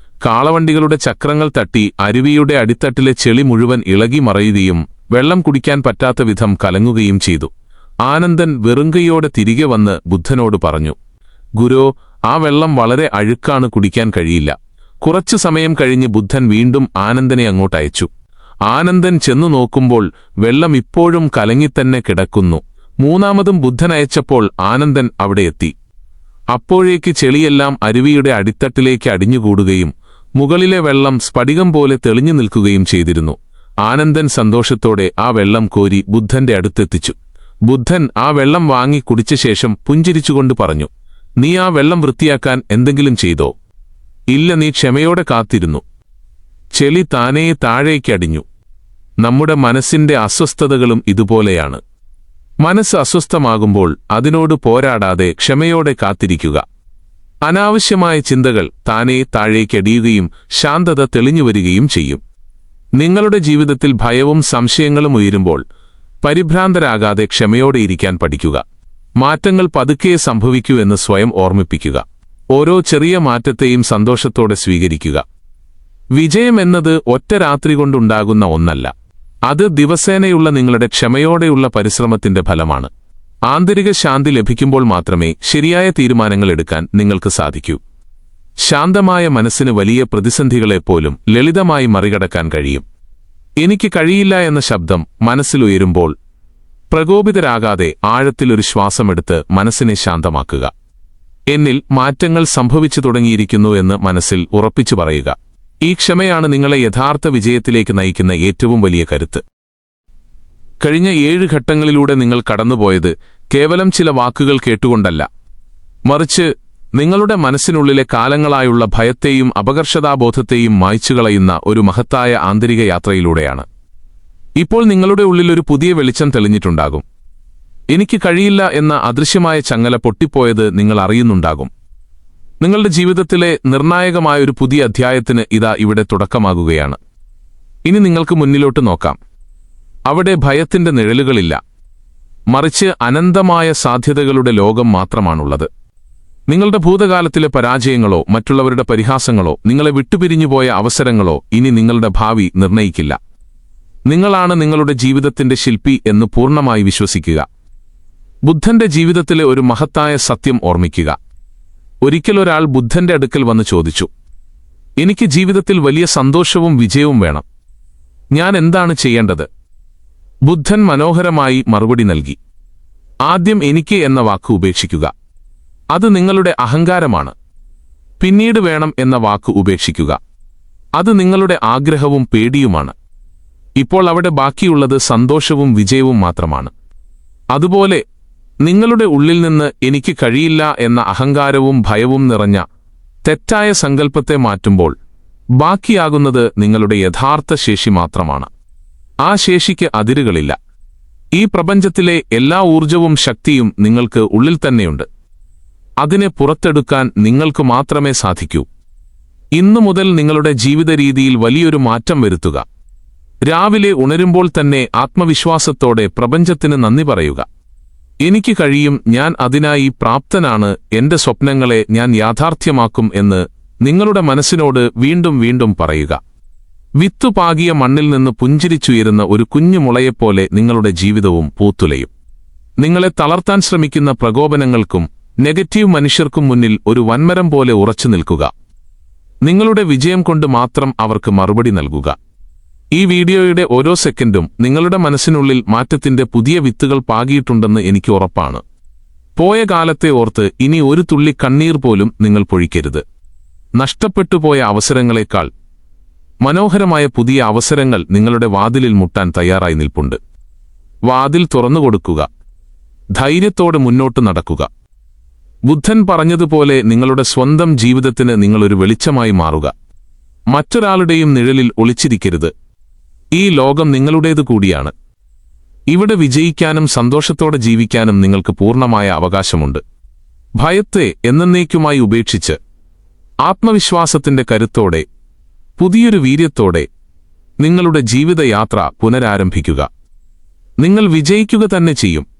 കാളവണ്ടികളുടെ ചക്രങ്ങൾ തട്ടി അരുവിയുടെ അടിത്തട്ടിലെ ചെളി മുഴുവൻ ഇളകി മറയുകയും വെള്ളം കുടിക്കാൻ പറ്റാത്ത വിധം കലങ്ങുകയും ചെയ്തു. ആനന്ദൻ വെറുങ്കയോടെ തിരികെ വന്ന് ബുദ്ധനോട് പറഞ്ഞു, ഗുരോ, ആ വെള്ളം വളരെ അഴുക്കാണ്, കുടിക്കാൻ കഴിയില്ല. കുറച്ചു സമയം കഴിഞ്ഞ് ബുദ്ധൻ വീണ്ടും ആനന്ദനെ അങ്ങോട്ടയച്ചു. ആനന്ദൻ ചെന്നു നോക്കുമ്പോൾ വെള്ളം ഇപ്പോഴും കലങ്ങിത്തന്നെ കിടക്കുന്നു. മൂന്നാമതും ബുദ്ധൻ അയച്ചപ്പോൾ ആനന്ദൻ അവിടെ എത്തി. അപ്പോഴേക്ക് ചെളിയെല്ലാം അരുവിയുടെ അടിത്തട്ടിലേക്ക് അടിഞ്ഞുകൂടുകയും മുകളിലെ വെള്ളം സ്ഫടികം പോലെ തെളിഞ്ഞു നിൽക്കുകയും ചെയ്തിരുന്നു. ആനന്ദൻ സന്തോഷത്തോടെ ആ വെള്ളം കോരി ബുദ്ധന്റെ അടുത്തെത്തിച്ചു. ബുദ്ധൻ ആ വെള്ളം വാങ്ങി കുടിച്ച ശേഷം പുഞ്ചിരിച്ചുകൊണ്ട് പറഞ്ഞു, നീ ആ വെള്ളം വൃത്തിയാക്കാൻ എന്തെങ്കിലും ചെയ്തോ? ഇല്ല, നീ ക്ഷമയോടെ കാത്തിരുന്നു. ചെളി താനേ താഴേക്കടിഞ്ഞു. നമ്മുടെ മനസ്സിന്റെ അസ്വസ്ഥതകളും ഇതുപോലെയാണ്. മനസ്സ് അസ്വസ്ഥമാകുമ്പോൾ അതിനോട് പോരാടാതെ ക്ഷമയോടെ കാത്തിരിക്കുക. അനാവശ്യമായ ചിന്തകൾ താനേ താഴേക്കടിയുകയും ശാന്തത തെളിഞ്ഞുവരികയും ചെയ്യും. നിങ്ങളുടെ ജീവിതത്തിൽ ഭയവും സംശയങ്ങളും ഉയരുമ്പോൾ പരിഭ്രാന്തരാകാതെ ക്ഷമയോടെ ഇരിക്കാൻ പഠിക്കുക. മാറ്റങ്ങൾ പതുക്കെ സംഭവിക്കൂ എന്ന് സ്വയം ഓർമ്മിപ്പിക്കുക. ഓരോ ചെറിയ മാറ്റത്തെയും സന്തോഷത്തോടെ സ്വീകരിക്കുക. വിജയം എന്നത് ഒറ്റ രാത്രി കൊണ്ടുണ്ടാകുന്ന ഒന്നല്ല. അത് ദിവസേനയുള്ള നിങ്ങളുടെ ക്ഷമയോടെയുള്ള പരിശ്രമത്തിന്റെ ഫലമാണ്. ആന്തരിക ശാന്തി ലഭിക്കുമ്പോൾ മാത്രമേ ശരിയായ തീരുമാനങ്ങൾ എടുക്കാൻ നിങ്ങൾക്ക് സാധിക്കൂ. ശാന്തമായ മനസ്സിന് വലിയ പ്രതിസന്ധികളെപ്പോലും ലളിതമായി മറികടക്കാൻ കഴിയും. എനിക്ക് കഴിയില്ല എന്ന ശബ്ദം മനസ്സിലുയരുമ്പോൾ പ്രകോപിതരാകാതെ ആഴത്തിലൊരു ശ്വാസമെടുത്ത് മനസ്സിനെ ശാന്തമാക്കുക. എന്നിൽ മാറ്റങ്ങൾ സംഭവിച്ചു തുടങ്ങിയിരിക്കുന്നു എന്ന് മനസ്സിൽ ഉറപ്പിച്ചു പറയുക. ഈ ക്ഷമയാണ് നിങ്ങളെ യഥാർത്ഥ വിജയത്തിലേക്ക് നയിക്കുന്ന ഏറ്റവും വലിയ കരുത്ത്. കഴിഞ്ഞ 7 ഘട്ടങ്ങളിലൂടെ നിങ്ങൾ കടന്നുപോയത് കേവലം ചില വാക്കുകൾ കേട്ടുകൊണ്ടല്ല, മറിച്ച് നിങ്ങളുടെ മനസ്സിനുള്ളിലെ കാലങ്ങളായുള്ള ഭയത്തെയും അപകർഷതാബോധത്തെയും മായ്ച്ചുകളയുന്ന ഒരു മഹത്തായ ആന്തരിക യാത്രയിലൂടെയാണ്. ഇപ്പോൾ നിങ്ങളുടെ ഉള്ളിൽ ഒരു പുതിയ വെളിച്ചം തെളിഞ്ഞിട്ടുണ്ടാകും. എനിക്ക് കഴിയില്ല എന്ന അദൃശ്യമായ ചങ്ങല പൊട്ടിപ്പോയത് നിങ്ങൾ അറിയുന്നുണ്ടാകും. നിങ്ങളുടെ ജീവിതത്തിലെ നിർണായകമായൊരു പുതിയ അധ്യായത്തിന് ഇതാ ഇവിടെ തുടക്കമാകുകയാണ്. ഇനി നിങ്ങൾക്ക് മുന്നിലോട്ട് നോക്കാം. അവിടെ ഭയത്തിന്റെ നിഴലുകളില്ല, മറിച്ച് അനന്തമായ സാധ്യതകളുടെ ലോകം മാത്രമാണുള്ളത്. നിങ്ങളുടെ ഭൂതകാലത്തിലെ പരാജയങ്ങളോ മറ്റുള്ളവരുടെ പരിഹാസങ്ങളോ നിങ്ങളെ വിട്ടുപിരിഞ്ഞുപോയ അവസരങ്ങളോ ഇനി നിങ്ങളുടെ ഭാവി നിർണയിക്കില്ല. നിങ്ങളാണ് നിങ്ങളുടെ ജീവിതത്തിന്റെ ശില്പി എന്ന് പൂർണ്ണമായി വിശ്വസിക്കുക. ബുദ്ധന്റെ ജീവിതത്തിലെ ഒരു മഹത്തായ സത്യം ഓർമ്മിക്കുക. ഒരിക്കൽ ഒരാൾ ബുദ്ധന്റെ അടുക്കൽ വന്ന് ചോദിച്ചു, എനിക്ക് ജീവിതത്തിൽ വലിയ സന്തോഷവും വിജയവും വേണം, ഞാൻ എന്താണ് ചെയ്യേണ്ടത്? ബുദ്ധൻ മനോഹരമായി മറുപടി നൽകി, ആദ്യം എനിക്ക് എന്ന വാക്ക് ഉപേക്ഷിക്കുക. അത് നിങ്ങളുടെ അഹങ്കാരമാണ്. പിന്നീട് വേണം എന്ന വാക്ക് ഉപേക്ഷിക്കുക. അത് നിങ്ങളുടെ ആഗ്രഹവും പേടിയുമാണ്. ഇപ്പോൾ അവിടെ ബാക്കിയുള്ളത് സന്തോഷവും വിജയവും മാത്രമാണ്. അതുപോലെ നിങ്ങളുടെ ഉള്ളിൽ നിന്ന് എനിക്ക് കഴിയില്ല എന്ന അഹങ്കാരവും ഭയവും നിറഞ്ഞ തെറ്റായ സങ്കല്പത്തെ മാറ്റുമ്പോൾ ബാക്കിയാകുന്നത് നിങ്ങളുടെ യഥാർത്ഥ ശേഷി മാത്രമാണ്. ആ ശേഷിക്ക് അതിരുകളില്ല. ഈ പ്രപഞ്ചത്തിലെ എല്ലാ ഊർജവും ശക്തിയും നിങ്ങൾക്ക് ഉള്ളിൽ തന്നെയുണ്ട്. അതിനെ പുറത്തെടുക്കാൻ നിങ്ങൾക്ക് മാത്രമേ സാധിക്കൂ. ഇന്നു മുതൽ നിങ്ങളുടെ ജീവിത രീതിയിൽ വലിയൊരു മാറ്റം വരുത്തുക. രാവിലെ ഉണരുമ്പോൾ തന്നെ ആത്മവിശ്വാസത്തോടെ പ്രപഞ്ചത്തിന് നന്ദി പറയുക. എനിക്ക് കഴിയും, ഞാൻ അതിനായി പ്രാപ്തനാണ്, എന്റെ സ്വപ്നങ്ങളെ ഞാൻ യാഥാർത്ഥ്യമാക്കും എന്ന് നിങ്ങളുടെ മനസ്സിനോട് വീണ്ടും വീണ്ടും പറയുക. വിത്തുപാകിയ മണ്ണിൽ നിന്ന് പുഞ്ചിരിച്ചുയരുന്ന ഒരു കുഞ്ഞു മുളയെപ്പോലെ നിങ്ങളുടെ ജീവിതവും പൂത്തുലയും. നിങ്ങളെ തളർത്താൻ ശ്രമിക്കുന്ന പ്രകോപനങ്ങൾക്കും നെഗറ്റീവ് മനുഷ്യർക്കും മുന്നിൽ ഒരു വൻമരം പോലെ ഉറച്ചു നിൽക്കുക. നിങ്ങളുടെ വിജയം കൊണ്ട് മാത്രം അവർക്ക് മറുപടി നൽകുക. ഈ വീഡിയോയുടെ ഓരോ സെക്കൻഡും നിങ്ങളുടെ മനസ്സിനുള്ളിൽ മാറ്റത്തിന്റെ പുതിയ വിത്തുകൾ പാകിയിട്ടുണ്ടെന്ന് എനിക്ക് ഉറപ്പാണ്. പോയ കാലത്തെ ഓർത്ത് ഇനി ഒരു തുള്ളി കണ്ണീർ പോലും നിങ്ങൾ പൊഴിക്കരുത്. നഷ്ടപ്പെട്ടുപോയ അവസരങ്ങളെക്കാൾ മനോഹരമായ പുതിയ അവസരങ്ങൾ നിങ്ങളുടെ വാതിലിൽ മുട്ടാൻ തയ്യാറായി നിൽപ്പുണ്ട്. വാതിൽ തുറന്നുകൊടുക്കുക. ധൈര്യത്തോടെ മുന്നോട്ട് നടക്കുക. ബുദ്ധൻ പറഞ്ഞതുപോലെ നിങ്ങളുടെ സ്വന്തം ജീവിതത്തിന് നിങ്ങളൊരു വെളിച്ചമായി മാറുക. മറ്റൊരാളുടെയും നിഴലിൽ ഒളിച്ചിരിക്കരുത്. ഈ ലോകം നിങ്ങളുടേതു കൂടിയാണ്. ഇവിടെ വിജയിക്കാനും സന്തോഷത്തോടെ ജീവിക്കാനും നിങ്ങൾക്ക് പൂർണ്ണമായ അവകാശമുണ്ട്. ഭയത്തെ എന്നേക്കുമായി ഉപേക്ഷിച്ച് ആത്മവിശ്വാസത്തിന്റെ കരുത്തോടെ പുതിയൊരു വീര്യത്തോടെ നിങ്ങളുടെ ജീവിതയാത്ര പുനരാരംഭിക്കുക. നിങ്ങൾ വിജയിക്കുക തന്നെ ചെയ്യും.